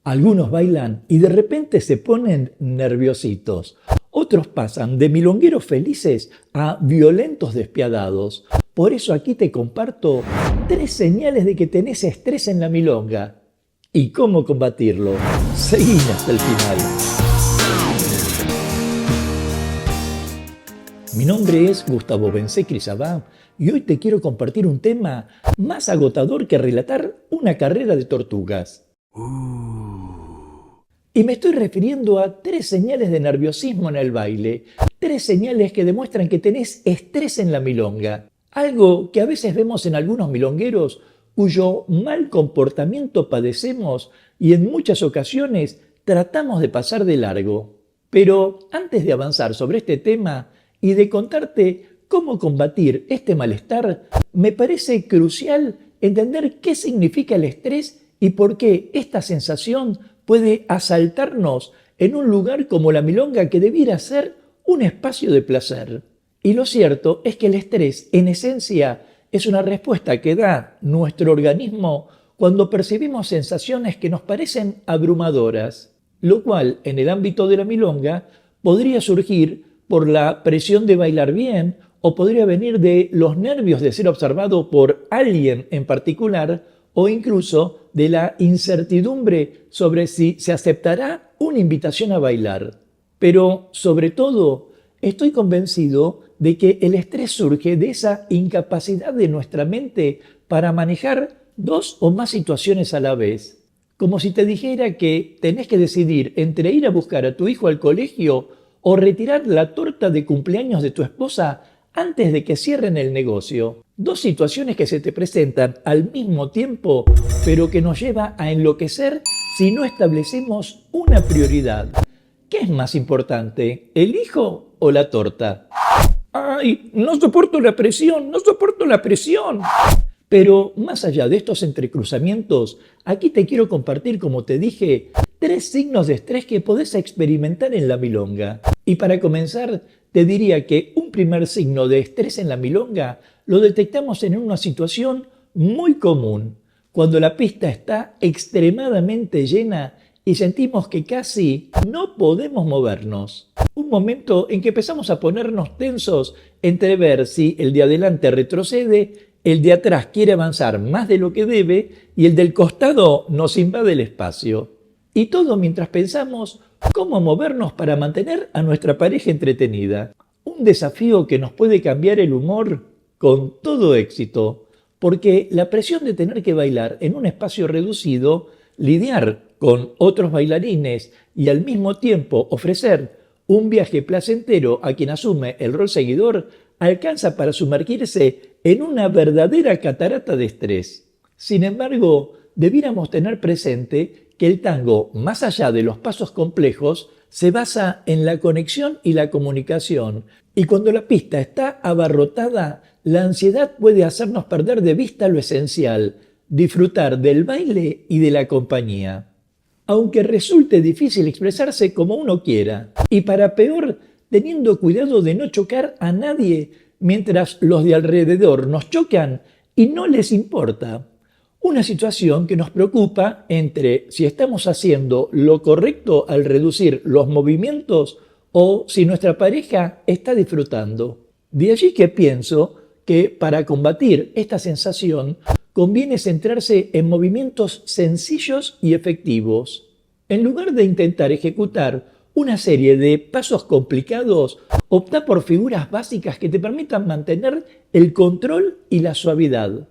Algunos bailan y de repente se ponen nerviositos. Otros pasan de milongueros felices a violentos despiadados. Por eso aquí te comparto 3 señales de que tenés estrés en la milonga y cómo combatirlo. Seguí hasta el final. Mi nombre es Gustavo Bencé-Crisabá y hoy te quiero compartir un tema más agotador que relatar una carrera de tortugas. Y me estoy refiriendo a 3 señales de nerviosismo en el baile, 3 señales que demuestran que tenés estrés en la milonga. Algo que a veces vemos en algunos milongueros cuyo mal comportamiento padecemos y en muchas ocasiones tratamos de pasar de largo. Pero antes de avanzar sobre este tema y de contarte cómo combatir este malestar, me parece crucial entender qué significa el estrés y por qué esta sensación puede asaltarnos en un lugar como la milonga que debiera ser un espacio de placer. Y lo cierto es que el estrés, en esencia, es una respuesta que da nuestro organismo cuando percibimos sensaciones que nos parecen abrumadoras, lo cual en el ámbito de la milonga podría surgir por la presión de bailar bien o podría venir de los nervios de ser observado por alguien en particular o incluso de la incertidumbre sobre si se aceptará una invitación a bailar. Pero, sobre todo, estoy convencido de que el estrés surge de esa incapacidad de nuestra mente para manejar 2 o más situaciones a la vez. Como si te dijera que tenés que decidir entre ir a buscar a tu hijo al colegio o retirar la torta de cumpleaños de tu esposa antes de que cierren el negocio. 2 situaciones que se te presentan al mismo tiempo, pero que nos lleva a enloquecer si no establecemos una prioridad. ¿Qué es más importante, el hijo o la torta? ¡Ay, no soporto la presión, no soporto la presión! Pero más allá de estos entrecruzamientos, aquí te quiero compartir, como te dije, 3 signos de estrés que podés experimentar en la milonga. Y para comenzar, te diría que un primer signo de estrés en la milonga lo detectamos en una situación muy común, cuando la pista está extremadamente llena y sentimos que casi no podemos movernos. Un momento en que empezamos a ponernos tensos entre ver si el de adelante retrocede, el de atrás quiere avanzar más de lo que debe y el del costado nos invade el espacio. Y todo mientras pensamos cómo movernos para mantener a nuestra pareja entretenida. Un desafío que nos puede cambiar el humor con todo éxito, porque la presión de tener que bailar en un espacio reducido, lidiar con otros bailarines y al mismo tiempo ofrecer un viaje placentero a quien asume el rol seguidor, alcanza para sumergirse en una verdadera catarata de estrés. Sin embargo, debiéramos tener presente que el tango, más allá de los pasos complejos, se basa en la conexión y la comunicación. Y cuando la pista está abarrotada, la ansiedad puede hacernos perder de vista lo esencial, disfrutar del baile y de la compañía. Aunque resulte difícil expresarse como uno quiera, y para peor, teniendo cuidado de no chocar a nadie mientras los de alrededor nos chocan y no les importa. Una situación que nos preocupa entre si estamos haciendo lo correcto al reducir los movimientos o si nuestra pareja está disfrutando. De allí que pienso que para combatir esta sensación conviene centrarse en movimientos sencillos y efectivos. En lugar de intentar ejecutar una serie de pasos complicados, opta por figuras básicas que te permitan mantener el control y la suavidad.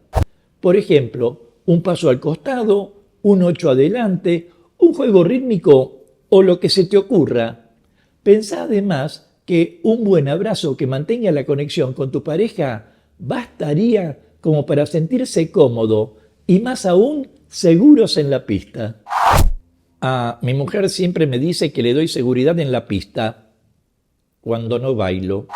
Por ejemplo, un paso al costado, un 8 adelante, un juego rítmico o lo que se te ocurra. Pensá además que un buen abrazo que mantenga la conexión con tu pareja bastaría como para sentirse cómodo y más aún seguros en la pista. Mi mujer siempre me dice que le doy seguridad en la pista cuando no bailo.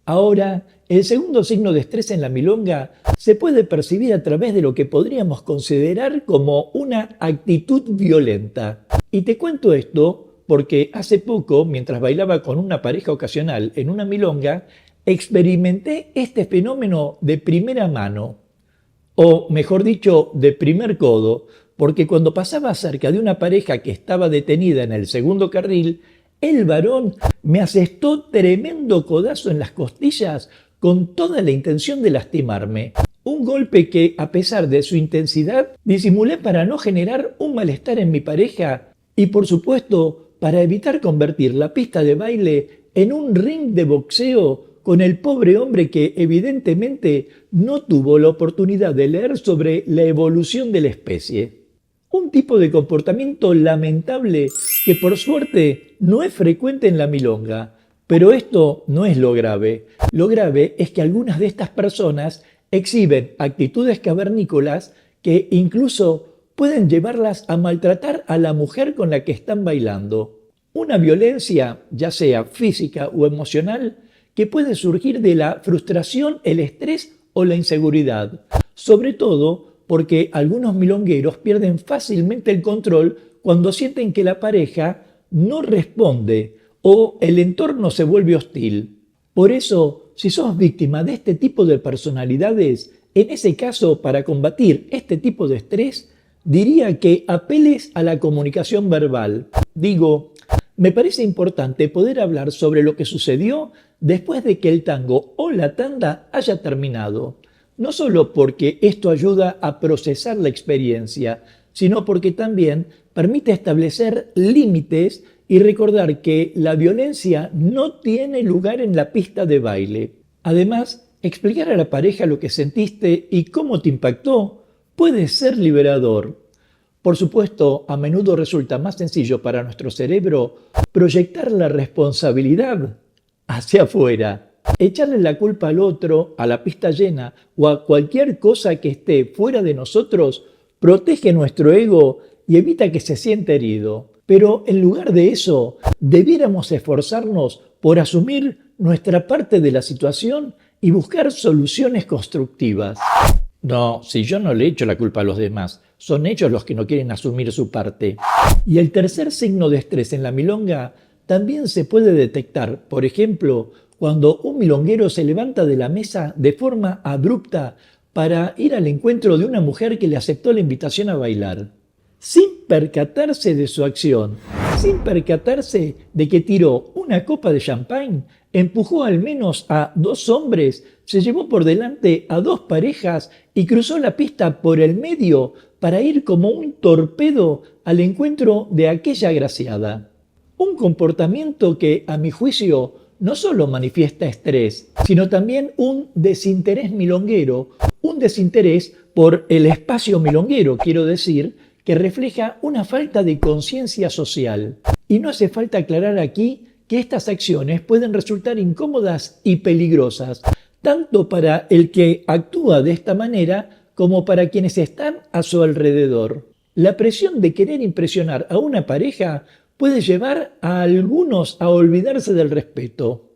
Ahora, el segundo signo de estrés en la milonga se puede percibir a través de lo que podríamos considerar como una actitud violenta. Y te cuento esto porque hace poco, mientras bailaba con una pareja ocasional en una milonga, experimenté este fenómeno de primera mano, o mejor dicho, de primer codo, porque cuando pasaba cerca de una pareja que estaba detenida en el segundo carril, el varón me asestó tremendo codazo en las costillas con toda la intención de lastimarme. Un golpe que, a pesar de su intensidad, disimulé para no generar un malestar en mi pareja y, por supuesto, para evitar convertir la pista de baile en un ring de boxeo con el pobre hombre que evidentemente no tuvo la oportunidad de leer sobre la evolución de la especie. Un tipo de comportamiento lamentable que por suerte no es frecuente en la milonga. Pero esto no es lo grave. Lo grave es que algunas de estas personas exhiben actitudes cavernícolas que incluso pueden llevarlas a maltratar a la mujer con la que están bailando. Una violencia, ya sea física o emocional, que puede surgir de la frustración, el estrés o la inseguridad. Sobre todo porque algunos milongueros pierden fácilmente el control cuando sienten que la pareja no responde o el entorno se vuelve hostil. Por eso, si sos víctima de este tipo de personalidades, en ese caso, para combatir este tipo de estrés, diría que apeles a la comunicación verbal. Digo, me parece importante poder hablar sobre lo que sucedió después de que el tango o la tanda haya terminado. No solo porque esto ayuda a procesar la experiencia, sino porque también permite establecer límites y recordar que la violencia no tiene lugar en la pista de baile. Además, explicar a la pareja lo que sentiste y cómo te impactó puede ser liberador. Por supuesto, a menudo resulta más sencillo para nuestro cerebro proyectar la responsabilidad hacia afuera. Echarle la culpa al otro, a la pista llena o a cualquier cosa que esté fuera de nosotros protege nuestro ego y evita que se sienta herido. Pero en lugar de eso, debiéramos esforzarnos por asumir nuestra parte de la situación y buscar soluciones constructivas. No, si yo no le echo la culpa a los demás, son ellos los que no quieren asumir su parte. Y el tercer signo de estrés en la milonga también se puede detectar, por ejemplo, cuando un milonguero se levanta de la mesa de forma abrupta para ir al encuentro de una mujer que le aceptó la invitación a bailar, sin percatarse de su acción, sin percatarse de que tiró una copa de champán, empujó al menos a 2 hombres, se llevó por delante a 2 parejas y cruzó la pista por el medio para ir como un torpedo al encuentro de aquella agraciada. Un comportamiento que, a mi juicio, no solo manifiesta estrés, sino también un desinterés milonguero, un desinterés por el espacio milonguero, quiero decir, que refleja una falta de conciencia social. Y no hace falta aclarar aquí que estas acciones pueden resultar incómodas y peligrosas, tanto para el que actúa de esta manera como para quienes están a su alrededor. La presión de querer impresionar a una pareja puede llevar a algunos a olvidarse del respeto.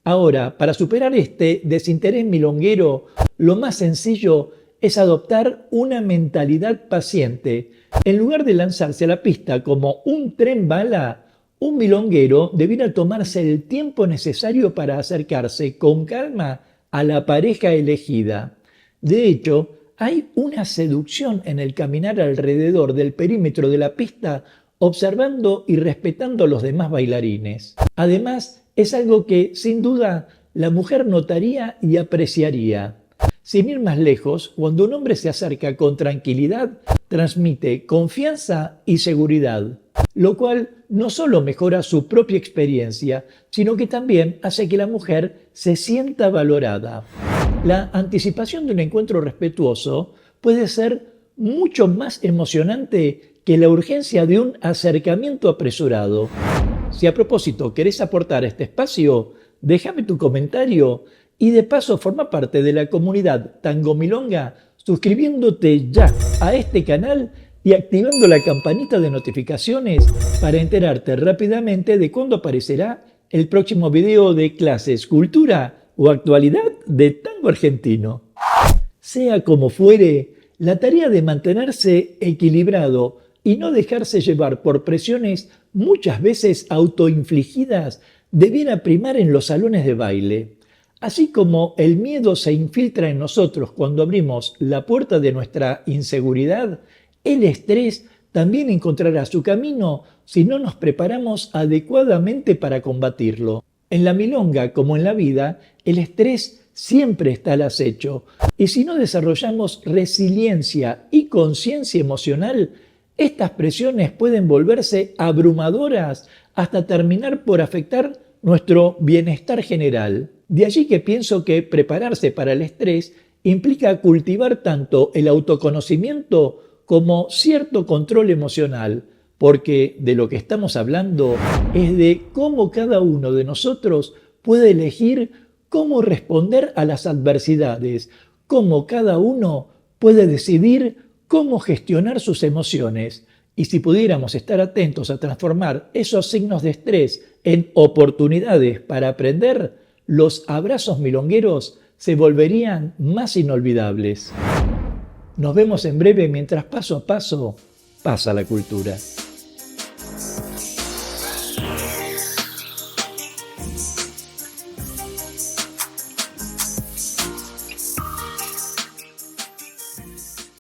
Ahora, para superar este desinterés milonguero, lo más sencillo es adoptar una mentalidad paciente. En lugar de lanzarse a la pista como un tren bala, un milonguero debiera tomarse el tiempo necesario para acercarse con calma a la pareja elegida. De hecho, hay una seducción en el caminar alrededor del perímetro de la pista observando y respetando a los demás bailarines. Además, es algo que, sin duda, la mujer notaría y apreciaría. Sin ir más lejos, cuando un hombre se acerca con tranquilidad, transmite confianza y seguridad, lo cual no solo mejora su propia experiencia, sino que también hace que la mujer se sienta valorada. La anticipación de un encuentro respetuoso puede ser mucho más emocionante que la urgencia de un acercamiento apresurado. Si a propósito querés aportar a este espacio, déjame tu comentario y de paso forma parte de la comunidad Tango Milonga suscribiéndote ya a este canal y activando la campanita de notificaciones para enterarte rápidamente de cuándo aparecerá el próximo video de clases, cultura o actualidad de tango argentino. Sea como fuere, la tarea de mantenerse equilibrado y no dejarse llevar por presiones muchas veces autoinfligidas debiera primar en los salones de baile. Así como el miedo se infiltra en nosotros cuando abrimos la puerta de nuestra inseguridad, El estrés también encontrará su camino si no nos preparamos adecuadamente para combatirlo. En la milonga, como en la vida, el estrés siempre está al acecho, y si no desarrollamos resiliencia y conciencia emocional, estas presiones pueden volverse abrumadoras hasta terminar por afectar nuestro bienestar general. De allí que pienso que prepararse para el estrés implica cultivar tanto el autoconocimiento como cierto control emocional, porque de lo que estamos hablando es de cómo cada uno de nosotros puede elegir cómo responder a las adversidades, cómo cada uno puede decidir cómo gestionar sus emociones. Y si pudiéramos estar atentos a transformar esos signos de estrés en oportunidades para aprender, los abrazos milongueros se volverían más inolvidables. Nos vemos en breve mientras paso a paso pasa la cultura.